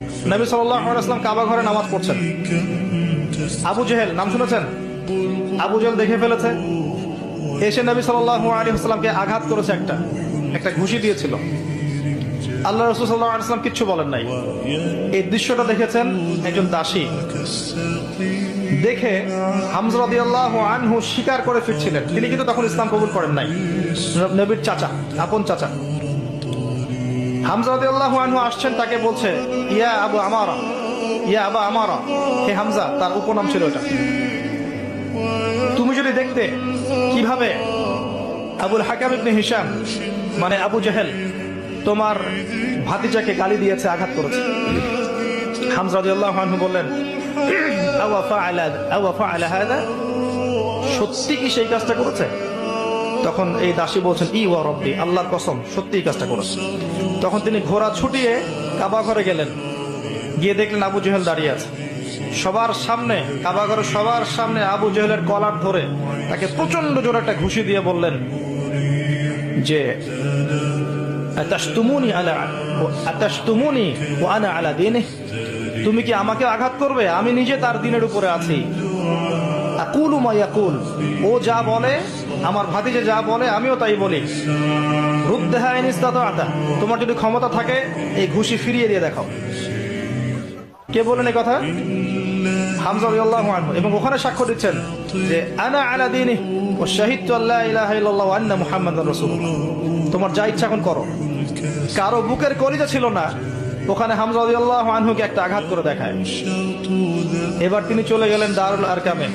নবী সাল্লাল্লাহু আলাইহি ওয়াসাল্লাম কাবা ঘরে নামাজ পড়ছেন। আবু জেহেল নাম শুনেছেন? আবু জেহেল দেখে ফেলেছে, এসে নবী সাল্লাল্লাহু আলাইহি ওয়াসাল্লামকে আঘাত করেছে, একটা ঘুষি দিয়েছিল। আল্লাহ রাসূল সাল্লাল্লাহু আলাইহি ওয়াসাল্লাম কিচ্ছু বলেন নাই। এই দৃশ্যটা দেখেছেন একজন দাসী, দেখে হামজা রাদিয়াল্লাহু আনহু স্বীকার করে ফিরছিলেন। তিনি কিন্তু তখন ইসলাম কবুল করেন নাই, নবীর চাচা, আপন চাচা। হামজা রাদিয়াল্লাহু আনহু আসছেন, তাকে বলছে ইয়া আবু আমারা, ইয়া আবা আমারা, হে হামজা, তার উপনাম ছিল এটা। তুমি যদি দেখতে কিভাবে আবুল হাকাম ইবনে হিশাম মানে আবু জেহেল তোমার ভাতিজাকে গালি দিয়েছে, আঘাত করেছে। হামজা রাদিয়াল্লাহু আনহু বললেন আওয়া ফাআলা হাদা, সত্যি কি সেই কাজটা করেছে? তখন এই দাসী বলছেন ই ওয়া রব্বি, আল্লাহর কসম, সত্যি এই কাজটা করেছে। তখন তিনি ঘোড়া ছুটিয়ে কাবা ঘরে গেলেন, গিয়ে দেখলেন আবু জেহেল দাঁড়িয়ে আছে সবার সামনে, কাবা ঘরে সবার সামনে আবু জেহেলের কলার ধরে তাকে প্রচন্ড জোরে একটা ঘুষি দিয়ে বললেন যে আতাশতুমুনি ওয়া আনা আলা দীনিহি, তুমি কি আমাকে আঘাত করবে? আমি নিজে তার দিনের উপরে আছি। আকুলু মা ইয়াকুল, ও যা বলে, আমার ভাতিজা যা বলে আমিও তাই বলি। রুদ্দাহা ইন ইসতাতা'তা, তোমার যদি ক্ষমতা থাকে এই ঘুষি ফিরিয়ে দিয়ে দেখাও। কে বলেন এই কথা? হামজা রাদিয়াল্লাহু আনহু। এবং ওখানে সাক্ষ্য দিচ্ছেন যে আনা আলা দীনিহি ওয়া শাহিদতু আল্লা ইলাহা ইল্লাল্লাহ ওয়া আন্না মুহাম্মাদার রাসূলুল্লাহ। তোমার যা ইচ্ছা এখন করো। কারো বুকের কলিজা ছিল না, ওখানে হামজা রাদিয়াল্লাহু আনহুকে একটা আঘাত করে দেখায়। এবার তিনি চলে গেলেন দারুল আরকামে,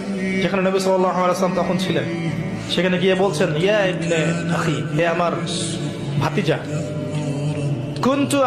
যেখানে নবী সাল্লাল্লাহু আলাইহি ওয়াসাল্লাম তখন ছিলেন। সেখানে গিয়ে বলছেন ইয়া ইবনে আখি, হে আমার ভাতিজা, কুনতু